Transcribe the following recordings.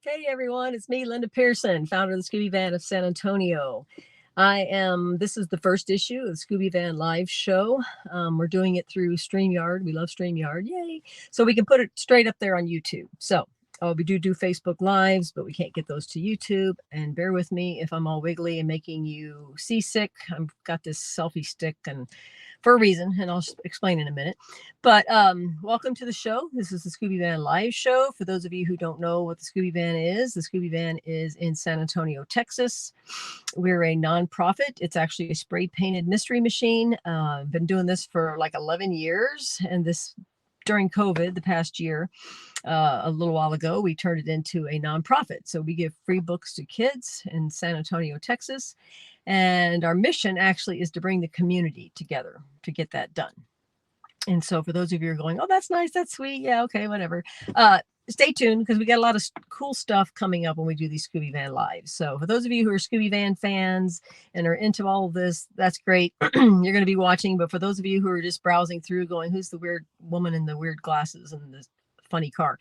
Hey everyone, it's me, Linda Pearson, founder of the Scooby Van of San Antonio. This is the first issue of the Scooby Van Live Show. We're doing it through StreamYard. We love StreamYard, yay. So we can put it straight up there on YouTube. So we do Facebook Lives, but we can't get those to YouTube. And bear with me if I'm all wiggly and making you seasick. I've got this selfie stick and for a reason, and I'll explain in a minute. But welcome to the show. This is the Scooby Van Live Show. For those of you who don't know what the Scooby Van is, the Scooby Van is in San Antonio, Texas. We're a nonprofit. It's actually a spray painted mystery machine. I've been doing this for like 11 years, and this during COVID, the past year, a little while ago, we turned it into a nonprofit. So we give free books to kids in San Antonio, Texas. And our mission actually is to bring the community together to get that done. And so for those of you who are going, oh, that's nice, that's sweet. Yeah, okay, whatever. Stay tuned because we got a lot of cool stuff coming up when we do these Scooby Van Lives. So for those of you who are Scooby Van fans and are into all of this, that's great. You're going to be watching. But for those of you who are just browsing through going, who's the weird woman in the weird glasses and the funny car?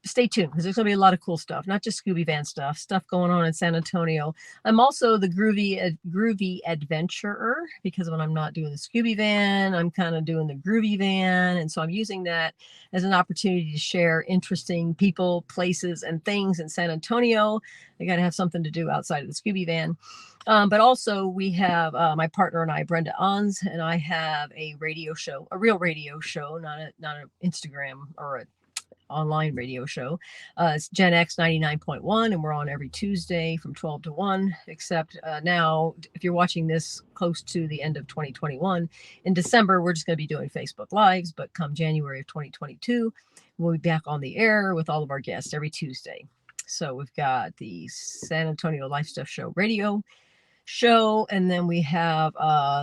Stay tuned because there's going to be a lot of cool stuff, not just Scooby Van stuff going on in San Antonio. I'm also the groovy adventurer because when I'm not doing the Scooby Van, I'm kind of doing the groovy van. And so I'm using that as an opportunity to share interesting people, places, and things in San Antonio. I got to have something to do outside of the Scooby Van. But also we have my partner and I, Brenda Ons, and I have a radio show, a real radio show, not an Instagram or a online radio show. It's Gen X 99.1, and we're on every Tuesday from 12 to 1, except now, if you're watching this close to the end of 2021, in December, we're just going to be doing Facebook Lives, but come January of 2022, we'll be back on the air with all of our guests every Tuesday. So we've got the San Antonio Life Stuff Show radio show, and then we have,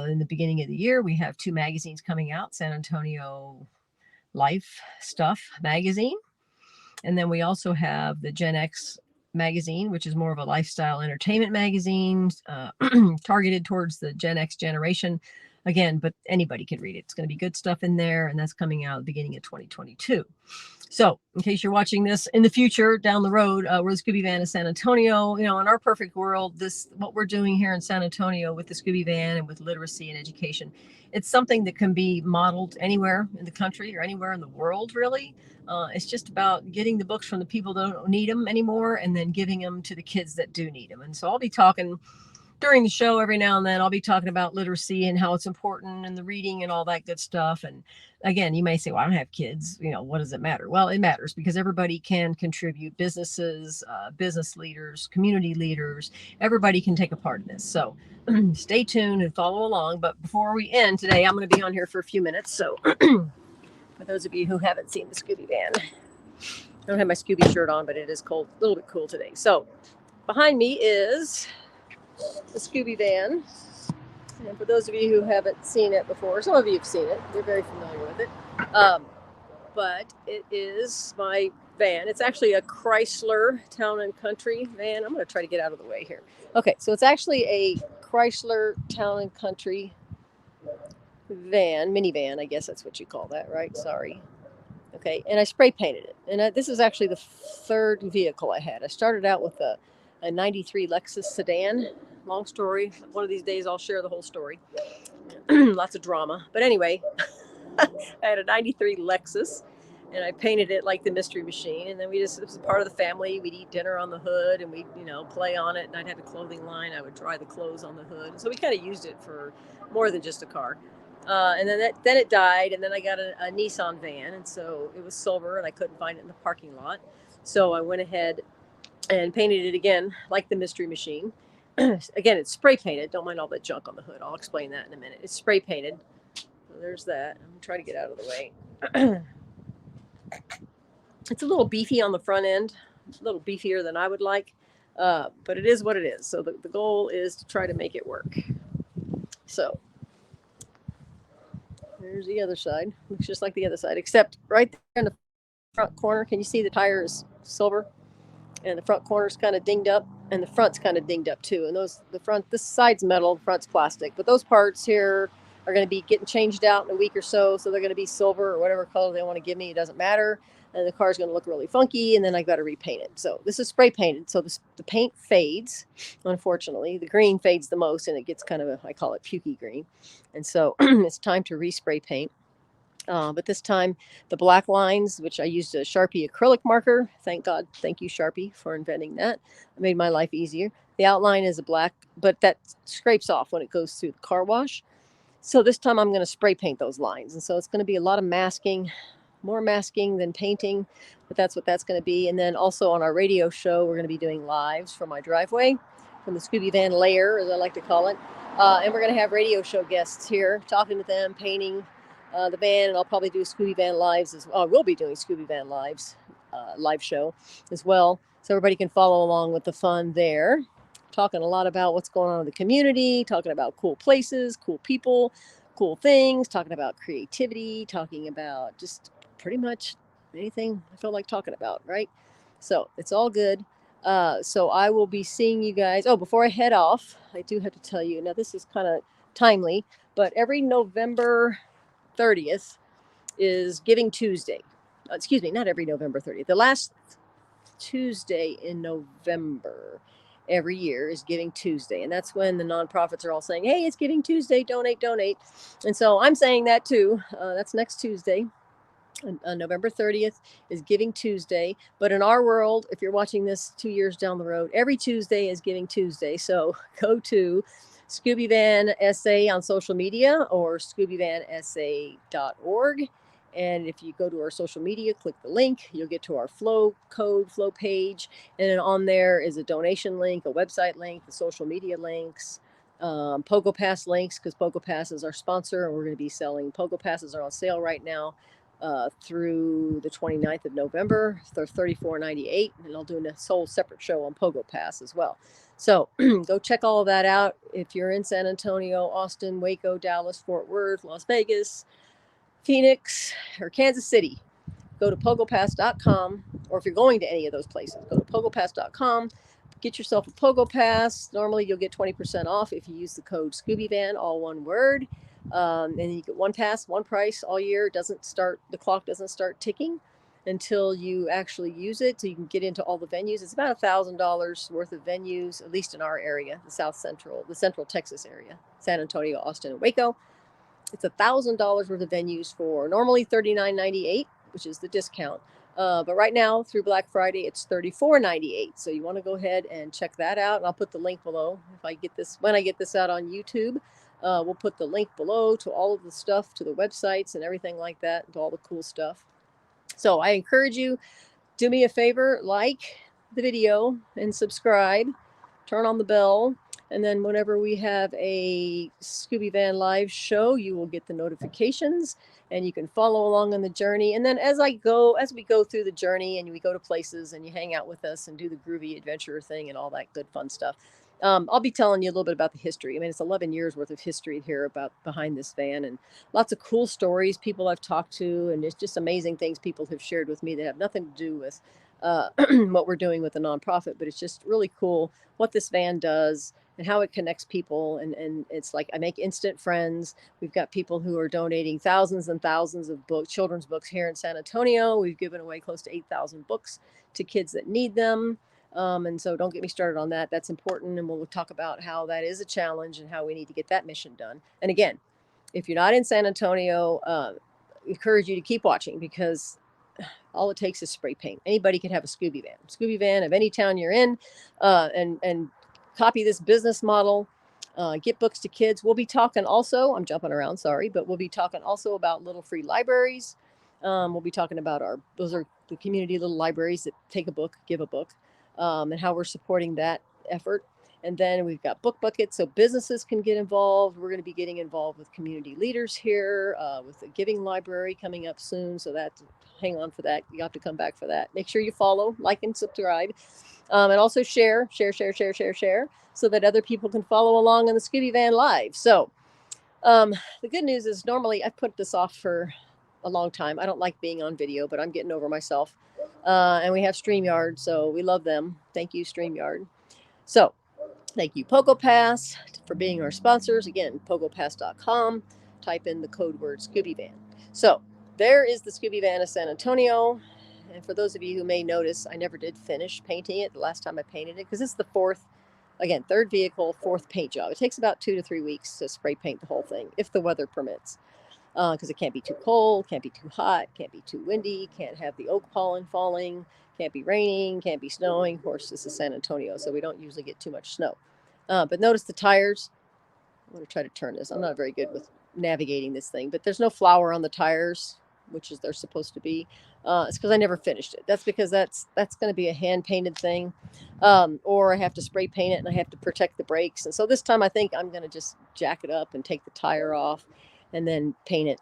in the beginning of the year, we have 2 magazines coming out, San Antonio Life Stuff magazine. And then we also have the Gen X magazine, which is more of a lifestyle entertainment magazine targeted towards the Gen X generation. Again, but anybody can read it. It's going to be good stuff in there. And that's coming out at the beginning of 2022. So in case you're watching this in the future, down the road, we're the Scooby Van of San Antonio. You know, in our perfect world, what we're doing here in San Antonio with the Scooby Van and with literacy and education, it's something that can be modeled anywhere in the country or anywhere in the world, really. It's just about getting the books from the people that don't need them anymore and then giving them to the kids that do need them. And so I'll be talking during the show every now and then. I'll be talking about literacy and how it's important and the reading and all that good stuff. And again, you may say, well, I don't have kids. You know, what does it matter? Well, it matters because everybody can contribute. Businesses, business leaders, community leaders, everybody can take a part in this. So stay tuned and follow along. But before we end today, I'm going to be on here for a few minutes. So for those of you who haven't seen the Scooby Van, I don't have my Scooby shirt on, but it is cold, a little bit cool today. So behind me is the Scooby Van. And for those of you who haven't seen it before, some of you have seen it. You're very familiar with it. But it is my van. It's actually a Chrysler Town and Country van. I'm going to try to get out of the way here. Okay, so it's actually a Chrysler Town and Country van, minivan, I guess that's what you call that, right? Sorry. Okay, and I spray painted it. And this is actually the 3rd vehicle I had. I started out with a 93 Lexus sedan. Long story. One of these days I'll share the whole story. Lots of drama. But anyway, I had a 93 Lexus and I painted it like the Mystery Machine. And then it was part of the family. We'd eat dinner on the hood and we'd, play on it. And I'd have a clothing line. I would dry the clothes on the hood. So we kind of used it for more than just a car. And then it died. And then I got a Nissan van. And so it was silver and I couldn't find it in the parking lot. So I went ahead and painted it again like the Mystery Machine. Again, it's spray painted. Don't mind all that junk on the hood. I'll explain that in a minute. It's spray painted. So there's that. I'm trying to get out of the way. It's a little beefy on the front end, a little beefier than I would like, but it is what it is. So the goal is to try to make it work. So there's the other side. Looks just like the other side, except right there in the front corner. Can you see the tire is silver? And the front corner's kind of dinged up, and the front's kind of dinged up too. And this side's metal, the front's plastic. But those parts here are going to be getting changed out in a week or so. So they're going to be silver or whatever color they want to give me. It doesn't matter. and the car's going to look really funky, and then I've got to repaint it. So this is spray painted, so the paint fades. Unfortunately, the green fades the most, and it gets kind of I call it pukey green, and so it's time to respray paint. But this time, the black lines, which I used a Sharpie acrylic marker. Thank God, thank you Sharpie for inventing that. It made my life easier. The outline is a black, but that scrapes off when it goes through the car wash. So this time I'm going to spray paint those lines. And so it's going to be a lot of masking, more masking than painting, but that's what that's going to be. And then also on our radio show, we're going to be doing lives from my driveway, from the Scooby Van lair, as I like to call it. And we're going to have radio show guests here, talking to them, painting the van, and I'll probably do Scooby Van Lives as well. We'll be doing Scooby Van Lives live show as well, so everybody can follow along with the fun there. Talking a lot about what's going on in the community, talking about cool places, cool people, cool things, talking about creativity, talking about just pretty much anything I feel like talking about, right? So it's all good. So I will be seeing you guys. Oh, before I head off, I do have to tell you, now this is kind of timely, but every November 30th is Giving Tuesday. Excuse me, not every November 30th. The last Tuesday in November every year is Giving Tuesday. And that's when the nonprofits are all saying, hey, it's Giving Tuesday, donate, donate. And so I'm saying that too. That's next Tuesday. November 30th is Giving Tuesday. But in our world, if you're watching this 2 years down the road, every Tuesday is Giving Tuesday. So go to Scooby Van SA on social media or ScoobyVanSA.org. And if you go to our social media, click the link, you'll get to our flow page. And then on there is a donation link, a website link, the social media links, Pogo Pass links, because Pogo Pass is our sponsor, and we're going to be selling Pogo Passes are on sale right now. Through the 29th of November. They're $34.98, and I'll do a whole separate show on Pogo Pass as well. So go check all of that out. If you're in San Antonio, Austin, Waco, Dallas, Fort Worth, Las Vegas, Phoenix, or Kansas City, go to pogopass.com, or if you're going to any of those places, go to pogopass.com. Get yourself a Pogo Pass. Normally, you'll get 20% off if you use the code ScoobyVan, all one word. And you get one pass, one price all year. The clock doesn't start ticking until you actually use it. So you can get into all the venues. It's about $1,000 worth of venues, at least in our area, the Central Texas area, San Antonio, Austin, and Waco. It's $1,000 worth of venues for normally $39.98, which is the discount. But right now through Black Friday, it's $34.98. So you want to go ahead and check that out. And I'll put the link below when I get this out on YouTube. We'll put the link below to all of the stuff, to the websites and everything like that, to all the cool stuff. So I encourage you, do me a favor, like the video and subscribe, turn on the bell. And then whenever we have a Scooby Van Live show, you will get the notifications and you can follow along on the journey. And then as we go through the journey and we go to places and you hang out with us and do the groovy adventure thing and all that good fun stuff, I'll be telling you a little bit about the history. I mean, it's 11 years worth of history here behind this van, and lots of cool stories, people I've talked to, and it's just amazing things people have shared with me that have nothing to do with what we're doing with the nonprofit, but it's just really cool what this van does and how it connects people. And it's like I make instant friends. We've got people who are donating thousands and thousands of children's books here in San Antonio. We've given away close to 8,000 books to kids that need them. And so don't get me started on that. That's important. And we'll talk about how that is a challenge and how we need to get that mission done. And again, if you're not in San Antonio, encourage you to keep watching, because all it takes is spray paint. Anybody could have a Scooby Van of any town you're in, and copy this business model. Get books to kids. We'll be talking also, I'm jumping around, sorry, but we'll be talking also about little free libraries. We'll be talking about those are the community little libraries that take a book, give a book, and how we're supporting that effort. And then we've got book buckets so businesses can get involved. We're going to be getting involved with community leaders here, with the Giving Library coming up soon. So hang on for that. You have to come back for that. Make sure you follow, like, and subscribe. And also share, so that other people can follow along on the Scooby Van Live. So the good news is normally I've put this off for a long time. I don't like being on video, but I'm getting over myself. And we have StreamYard, so we love them. Thank you, StreamYard. So thank you, Pogo Pass, for being our sponsors. Again, pogopass.com. Type in the code word Scooby Van. So there is the Scooby Van of San Antonio. And for those of you who may notice, I never did finish painting it the last time I painted it, because it's the third vehicle, fourth paint job. It takes about 2 to 3 weeks to spray paint the whole thing, if the weather permits. Because it can't be too cold, can't be too hot, can't be too windy, can't have the oak pollen falling, can't be raining, can't be snowing. Of course, this is San Antonio, so we don't usually get too much snow. But notice the tires. I'm going to try to turn this. I'm not very good with navigating this thing, but there's no flour on the tires, which is they're supposed to be. It's because I never finished it. That's because that's going to be a hand painted thing, or I have to spray paint it and I have to protect the brakes. And so this time I think I'm going to just jack it up and take the tire off, and then paint it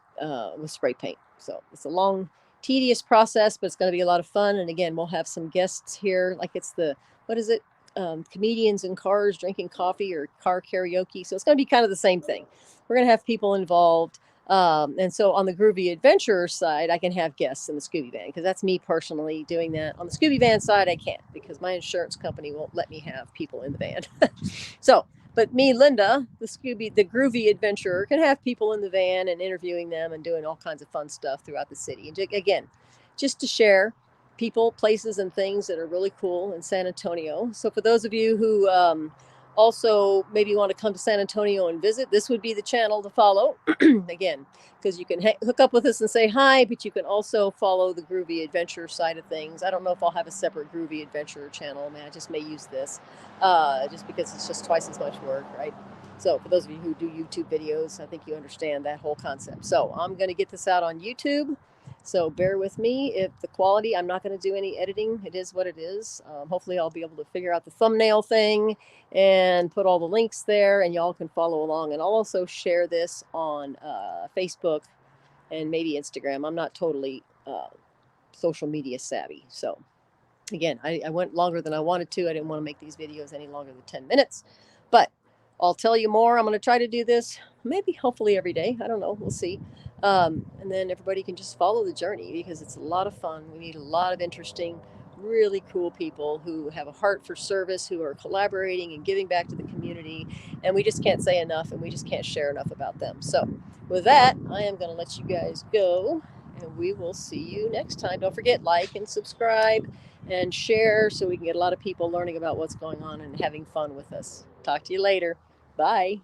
with spray paint. So it's a long, tedious process, but it's going to be a lot of fun. And again, we'll have some guests here, like it's the what is it? Comedians in cars drinking coffee or car karaoke. So it's going to be kind of the same thing. We're going to have people involved. And so on the Groovy Adventurer side, I can have guests in the Scooby Van, because that's me personally doing that. On the Scooby Van side, I can't, because my insurance company won't let me have people in the van. So, but me, Linda, the Groovy Adventurer, can have people in the van and interviewing them and doing all kinds of fun stuff throughout the city. And again, just to share people, places, and things that are really cool in San Antonio. So for those of you who also maybe want to come to San Antonio and visit, this would be the channel to follow. Again, because you can hook up with us and say hi, but you can also follow the Groovy Adventure side of things. I don't know if I'll have a separate Groovy Adventure channel. I just may use this just because it's just twice as much work, right? So for those of you who do YouTube videos, I think you understand that whole concept. So I'm going to get this out on YouTube. So bear with me if the quality, I'm not going to do any editing. It is what it is. Hopefully I'll be able to figure out the thumbnail thing and put all the links there, and y'all can follow along. And I'll also share this on Facebook and maybe Instagram. I'm not totally social media savvy. So again, I went longer than I wanted to. I didn't want to make these videos any longer than 10 minutes. But I'll tell you more. I'm going to try to do this maybe hopefully every day. I don't know. We'll see. And then everybody can just follow the journey, because it's a lot of fun. We meet a lot of interesting, really cool people who have a heart for service, who are collaborating and giving back to the community. And we just can't say enough, and we just can't share enough about them. So with that, I am going to let you guys go, and we will see you next time. Don't forget, like and subscribe and share, so we can get a lot of people learning about what's going on and having fun with us. Talk to you later. Bye.